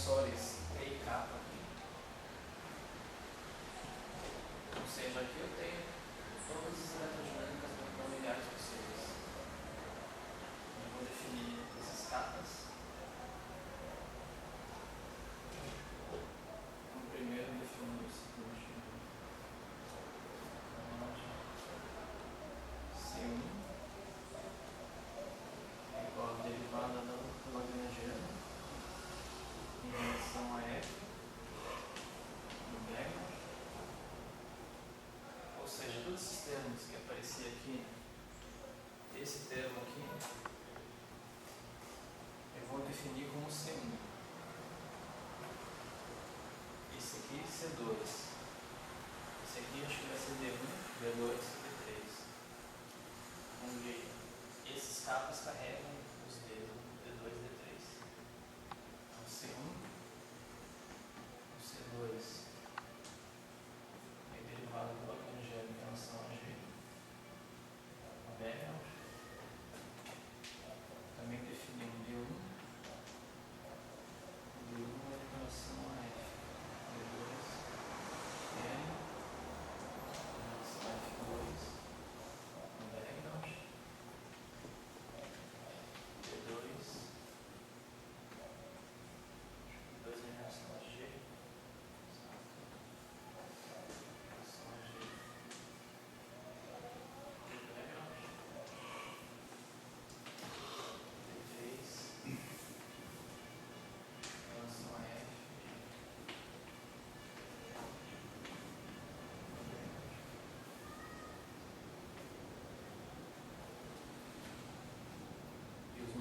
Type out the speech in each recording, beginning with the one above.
tensores P e K aqui. Ou seja, aqui eu tenho todas as eletrodinâmicas não lineares possíveis. Eu vou definir esses capas. No primeiro eu defino o seguinte. C1 é igual a derivada da lagrangiana em relação a F do Bernoulli. Ou seja, todos esses termos que apareciam aqui, esse termo aqui, eu vou definir como C1. Esse aqui, C2. Esse aqui acho que vai ser D1, D2, D3. Onde esses capas carregam os D2, D3. Então, C1, o C2 é derivada do lagrangiano em relação a G. A Bernoulli. Também defini um D1. O D1 é em relação a F. D2, N, em relação a F2, o Bernoulli. D2 em relação a G.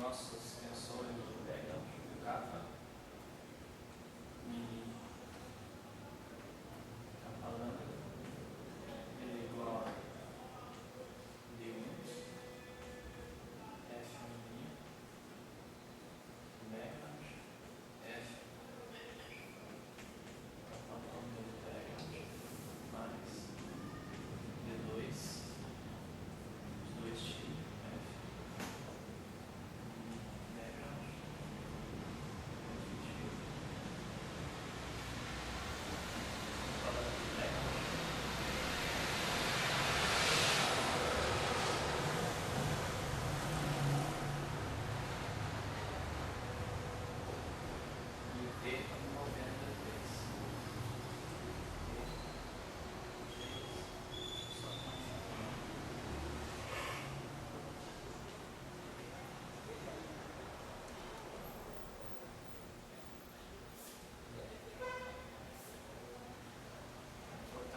Nossos tensores do Bernoulli, do kappa, e kappa lambda, ele é igual a D1, F mínimo, Bernoulli, F, kappa lambda do Bernoulli, mais D2, os dois T.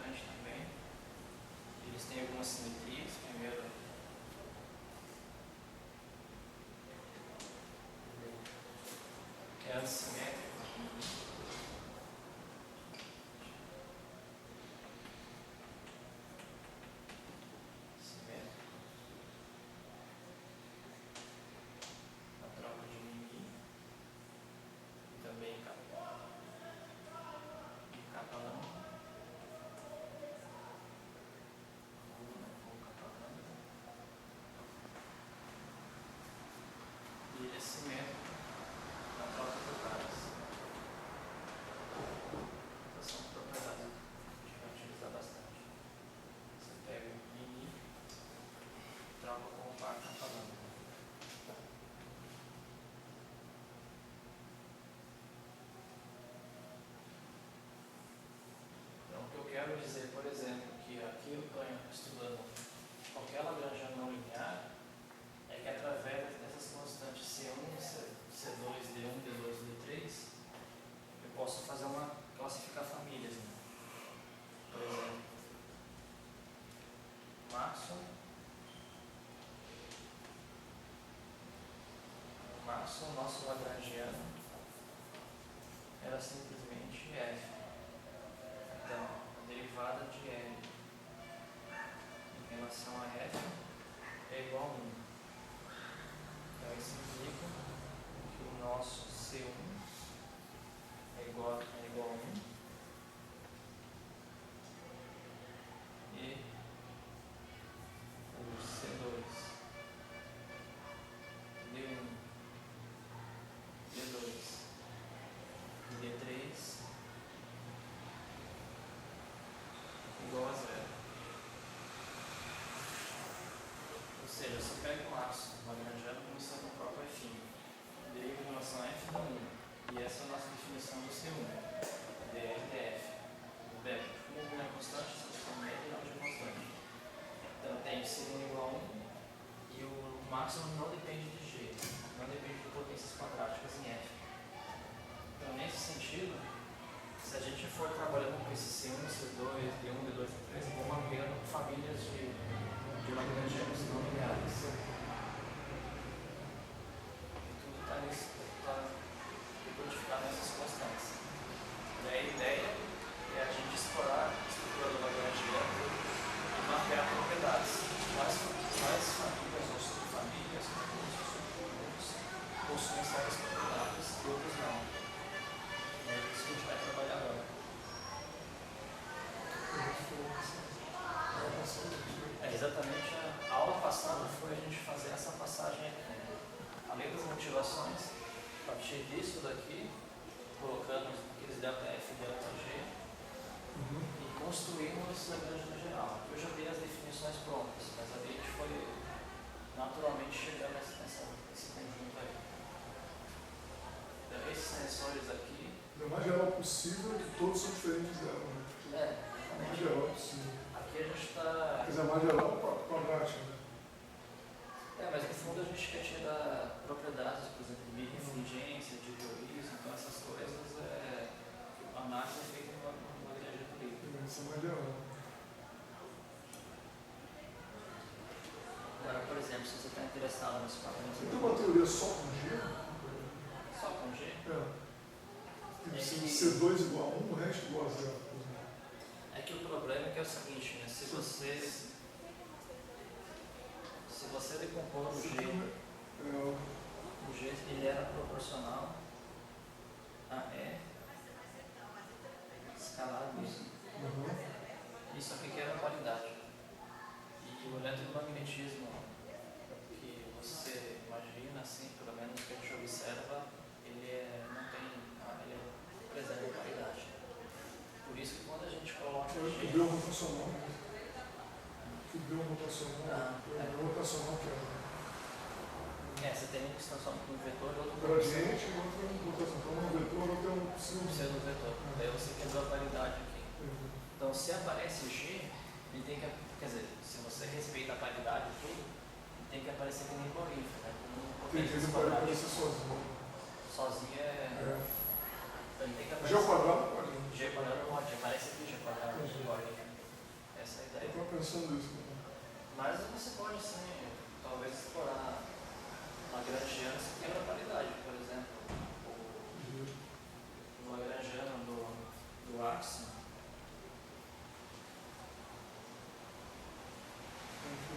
Também, eles têm algumas simetrias. Primeiro, é assimétrico. Simétrico. A troca de mini e também capa lambda. E ele é simétrico na troca por caras. Essas são propriedades que a gente vai utilizar bastante. Você pega o mini, troca com o par kappa lambda. Então, o que eu quero dizer, por exemplo, que aqui eu estou estudando qualquer lagrangiano não linear, é que através dessas constantes C1, C2, D1, D2, D3, eu posso classificar famílias. Né? Por exemplo, Maxon, nosso lagrangiano, era simplesmente F. Então, a derivada de L em relação a F é igual a 1. Então, isso implica que o nosso C1 é igual a 1 e o C2, D1, D2 e máximo não depende de G, não depende de potências quadráticas em F. Então, nesse sentido, se a gente for trabalhando com esse C1, C2, D1, D2, D3, vamos criando famílias de lagrangianos não lineares. E tudo está codificado nessas constantes. E a ideia é a gente explorar a estrutura do lagrangiano e mapear propriedades. Quais famílias ou subfamílias, conjuntos ou subconjuntos possuem certas propriedades e outros não. É isso que a gente vai trabalhar agora. Exatamente, a aula passada foi a gente fazer essa passagem, além das motivações, a partir disso daqui, colocando aqueles ΔF e ΔG e construímos esse Lagrange no geral. Eu já dei as definições prontas, mas a gente foi naturalmente chegando nesse conjunto aí. Então, esses tensores aqui. O mais geral possível é que todos são diferentes dela, né? O mais geral possível. Aqui a gente está. Mas é mais geral quadrático, né? Mas no fundo a gente quer tirar propriedades, por exemplo, de refringência, de diorismo, então essas coisas, a análise é feita no Lagrange do livro. Isso é mais geral. Agora, por exemplo, se você está interessado nesse padrão. Você tem uma teoria só com G? Só com G? C2 igual a 1, o resto igual a 0. É que o problema é o seguinte, né? Se você decompor o G, o G ele era proporcional a E escalar B. Isso aqui que era a qualidade. E o eletromagnetismo que você imagina, assim, pelo menos que a gente observa, ele preserva a qualidade. Por isso que quando a gente coloca G... Fibrio rotacional. Fibrio rotacional. Rotacional que você tem uma extensão com um vetor e outro gradiente e outro rotação. Então, um vetor, outro é um pseudo-vetor. Daí você quebrou a paridade aqui. Então, se aparece G, ele tem que... Quer dizer, se você respeita a paridade e tudo, ele tem que aparecer que nem clorífero, né? Tem que aparecer sozinho. Sozinho é... Então, ele tem que aparecer... G ao quadrado pode. G ao quadrado pode. Aparece aqui G ao quadrado. Essa é a ideia. Eu estava pensando nisso. Mas você pode, sim, talvez explorar lagrangianos que quebra a paridade. Por exemplo, o lagrangiano do áxion.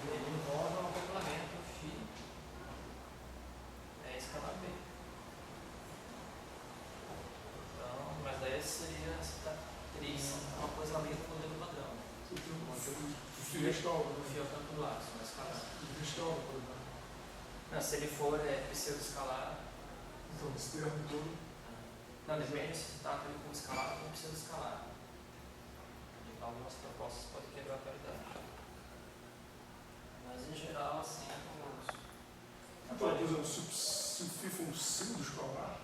Ele envolve um acoplamento φ escalar B. Então, mas daí seria uma coisa além do modelo padrão. O φ restaura. O φ é o campo do áxion, mas escalar. O restaura, por exemplo. Não, se ele for pseudo-escalar. Então, esse termo todo. Não, depende se você trata ele como escalar ou como pseudo-escalar. Algumas propostas podem quebrar a paridade. Mas em geral, assim, então, por exemplo, se o φ for um pseudo-escalar,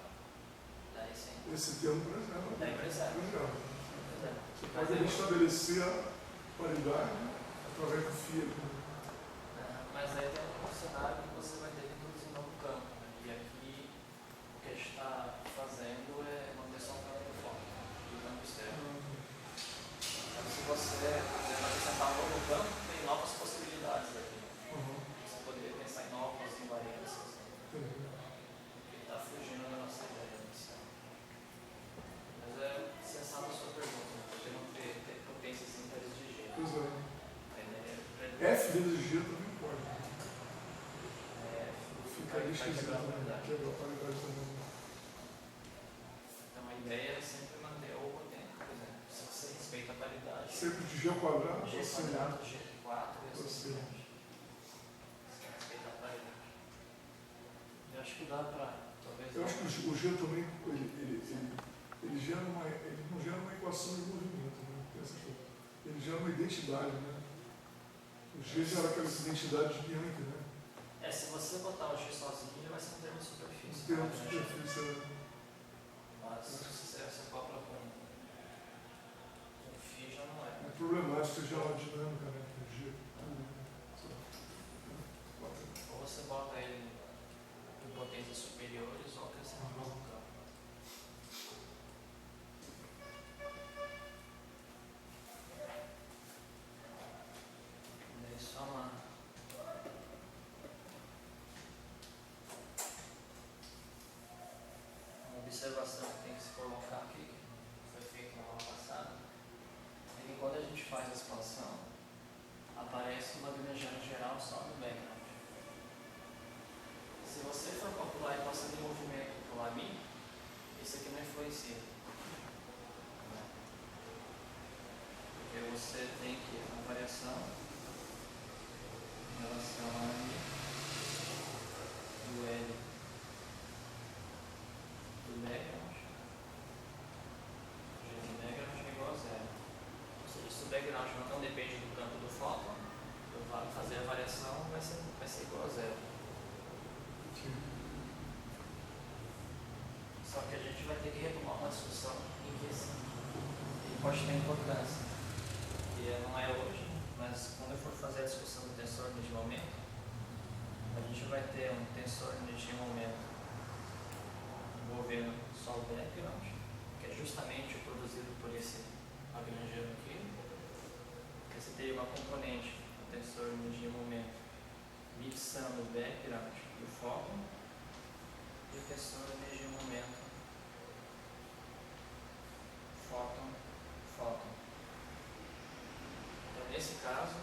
esse termo preserva. Daí preserva. Você pode estabelecer a paridade através do φ. Mas aí tem um cenário que você vai ter que introduzir um novo campo. E aqui o que a gente está fazendo é manutenção do campo externo. Então, se você acrescentar um novo campo, tem novas possibilidades aqui. Você poderia pensar em novas invariâncias. Ele está fugindo da nossa ideia inicial. Mas é sensato a sua pergunta, né? Porque não ter potências ímpares de G. Pois é. F vezes G também pode. Fica ali esquisito também. Quebra a paridade também. Então a ideia é sempre manter o potência, por exemplo. Se você respeita a paridade. Sempre de G ao quadrado. G quadrado, G4 e assim por diante. Você respeita a paridade. Eu acho que dá para. Eu acho que o G também ele não gera uma equação de movimento, né? Ele gera uma identidade, né? O G gera aquela identidade de Bianchi, né? Se você botar o G sozinho, ele vai ser um termo de superfície. Um termo de superfície, Mas se você acopla com φ, já não é. É problemático você gerar uma dinâmica, né? Com G. Ou você bota colocar aqui, que foi feito na aula passada, é que quando a gente faz a expansão, aparece uma Lagrangiano geral só no background. Se você for calcular a equação de movimento por Lamy, isso aqui não influencia. Porque você tem que a variação em relação a Lamy do L do background, o do background é igual a zero. Ou seja, se o background não depende do campo do fóton, eu vou fazer a variação vai ser igual a zero. Só que a gente vai ter que retomar uma discussão em que ele pode ter importância. E não é hoje, mas quando eu for fazer a discussão do tensor de momento, a gente vai ter um tensor de momento envolvendo só o background, que é justamente produzido por esse Lagrangiano aqui. Que você tem uma componente, o tensor de momento, mixando o background e o fóton, e o tensor de momento fóton. Então, nesse caso,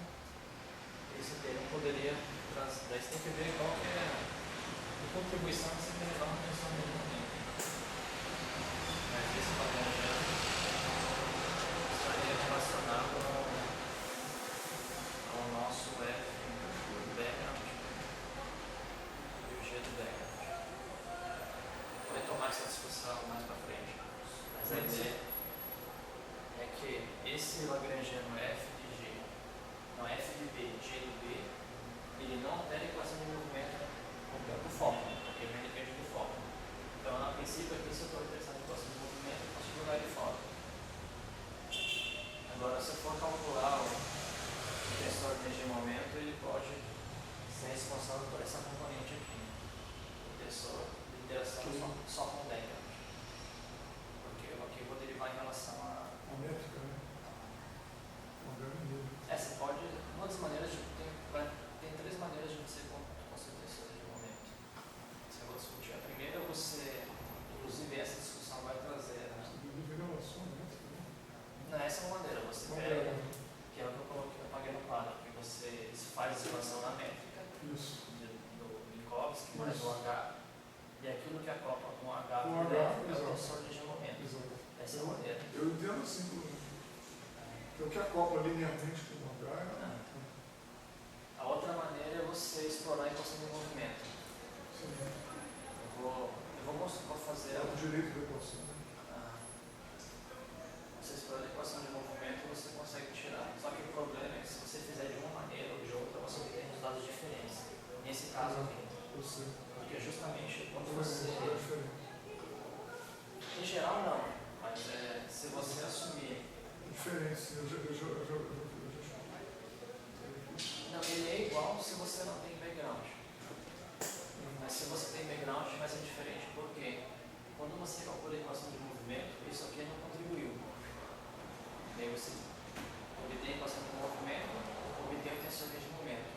esse termo poderia trazer. Daí você tem que ver qual que é a contribuição que você tem que levar no tensor de momento. Mas esse Lagrangiano estaria relacionado ao nosso F do background e o G do background. Vou retomar essa discussão mais para frente. Mas a ideia é que esse Lagrangiano F de G, não F de B, G de B, ele não altera a equação de movimento do fóton, porque ele não depende do fóton. Então, a princípio, aqui, se eu estou interessado em equação de movimento, eu posso jogar ele fora. Agora, se eu for calcular o tensor de momento, ele pode ser responsável por essa componente aqui. O tensor de interação só com o background. Porque aqui eu vou derivar em relação a métrica, né? Você pode, uma das maneiras tem três maneiras de você construir tensores de momento. Você vai discutir. A primeira, você, inclusive essa discussão vai trazer. Não, essa é uma maneira. Você pega, que é o que eu coloquei, eu paguei no quadro, que você faz a expansão na métrica do Minkowski mais o H, e aquilo que acopla com o H é o tensor de momento. Essa é a maneira. Eu entendo assim. Então, o que acopla linearmente com o H A outra maneira é você explorar a equação de movimento. Sim. Eu vou fazer. É o direito da equação. Você explora a equação de movimento e você consegue tirar. Só que o problema é que se você fizer de uma maneira ou de outra, você obtém resultados diferentes. Nesse caso aqui. Porque justamente quando você. Em geral, não. Mas se você assumir. Diferente, Não, ele é igual se você não tem background. Mas se você tem background vai ser diferente. Por quê? Quando você calcula a equação de movimento, isso aqui não contribuiu. E aí você obtém a equação de movimento, obtém o tensor de momento.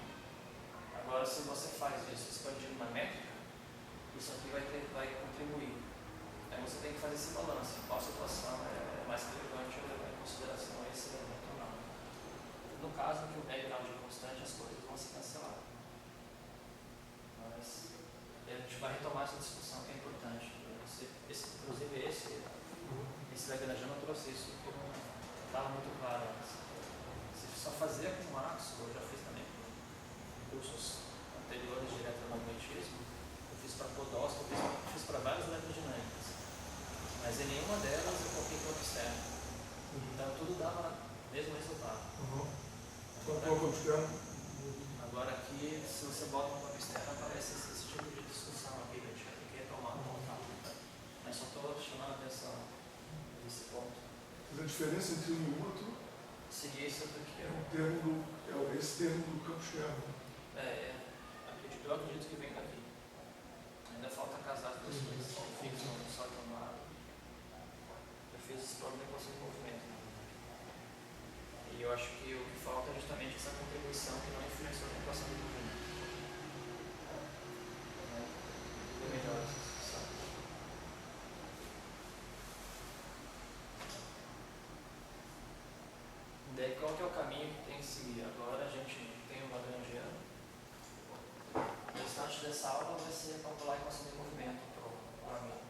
Agora, se você faz isso expandindo na métrica, isso aqui vai contribuir. Aí você tem que fazer esse balanço. Qual situação é mais relevante ou levar em consideração esse elemento ou não. No caso que o background é constante, as coisas vão se cancelar. Mas a gente vai retomar essa discussão que é importante. Inclusive esse Lagrangiano trouxe isso que não estava muito claro antes. Se só fazia com o Max, eu já fiz também cursos anteriores de eletromagnetismo, eu fiz para Podolsky, eu fiz para várias eletrodinâmicas. Mas em nenhuma delas eu coloquei campo externo. Então tudo dava o mesmo resultado. Agora aqui, se você bota um campo externo, aparece esse tipo de discussão aqui que a gente vai ter que retomar no contato. Mas só estou chamando a atenção nesse ponto. Mas a diferença entre um e o outro seria isso aqui. Esse termo do campo externo. Eu acredito que vem daqui. Ainda falta casar as duas coisas. Fica só tomar. Eu fiz esse plano de equação de movimento. E eu acho que o que falta é justamente essa contribuição que não influenciou na equação de movimento. É melhor essa discussão. Daí qual que é o caminho que tem que seguir? Agora a gente tem o Lagrangiano. O restante dessa aula vai ser calcular a equação de movimento para o amigo.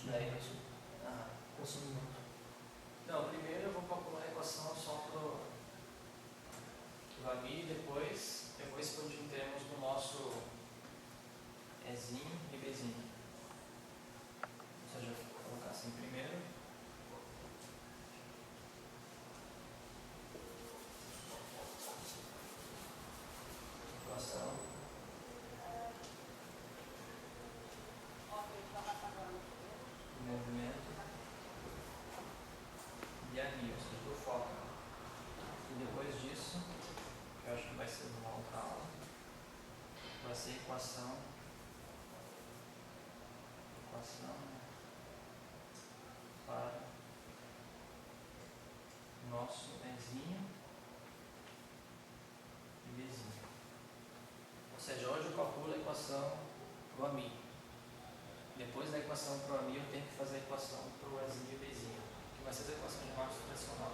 Daí, Equação de movimento. não, primeiro eu vou calcular a equação só para o amigo, depois eu vou expandir em termos do nosso Ezinho e Bzinho. Ou seja, vou colocar assim primeiro. Equação do movimento de anil, ou seja, do foco. E depois disso, que eu acho que vai ser numa outra aula, vai ser equação para nosso Ezinho e Bzinho. Ou seja, hoje eu calculo a equação para o amigo. Depois da equação para o amigo, eu tenho que fazer a equação para o Ezinho e Bzinho, que vai ser a equação de Marx tradicional.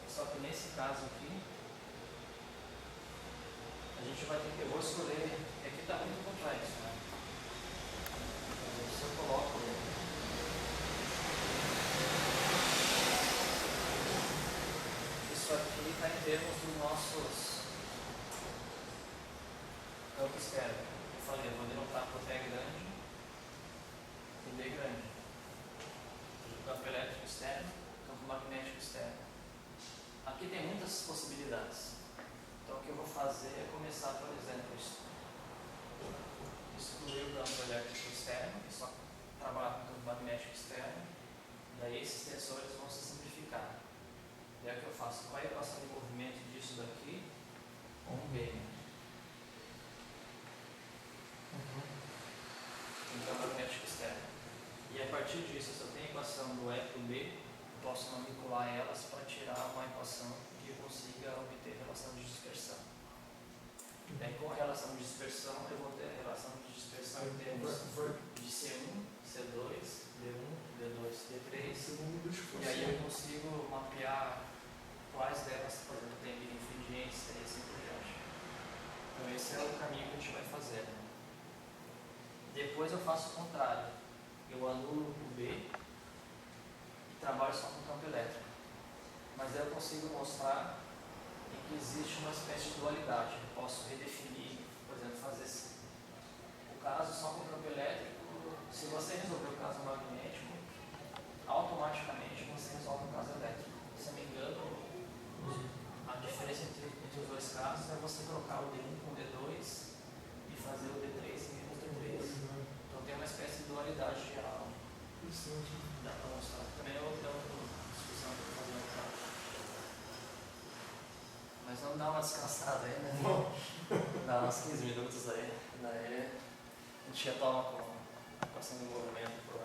Só que nesse caso aqui, a gente vai ter que, eu vou escolher, aqui está muito complexo, né? Se eu coloco isso aqui está em termos dos nossos campos externos. Eu falei, eu vou denotar por P grande e B grande. O campo elétrico externo, campo magnético externo. Aqui tem muitas possibilidades. Então o que eu vou fazer é começar, por exemplo, excluir o campo elétrico externo, e só trabalhar com o campo magnético externo. Daí esses tensores vão se simplificar. Daí o que eu faço? Qual é a equação de movimento disso daqui? Com um B. Em campo magnético externo. E a partir disso, se eu tenho a equação do E para o B, eu posso manipular elas para tirar uma equação que consiga obter relação de dispersão. Daí com a relação de dispersão, eu vou ter a relação de dispersão em termos de C1, C2, D1, D2, D3. E aí eu consigo mapear quais delas, por exemplo, tem infringência e assim por diante. Então esse é o caminho que a gente vai fazer. Depois eu faço o contrário. Eu anulo o B e trabalho só com campo elétrico. Mas aí eu consigo mostrar que existe uma espécie de dualidade. Eu posso redefinir, por exemplo, fazer o caso só com campo elétrico. Se você resolver o caso magnético, automaticamente você resolve o caso elétrico. Se eu não me engano, a diferença entre os dois casos é você trocar o D1 com o D2 e fazer o D3 em menos D3. Então tem uma espécie de dualidade geral. Dá para mostrar. Também é outra discussão que eu vou fazer no caso. Mas vamos dar uma descansada aí, né? Dá uns 15 minutos aí. Daí a gente retoma com a equação de movimento para o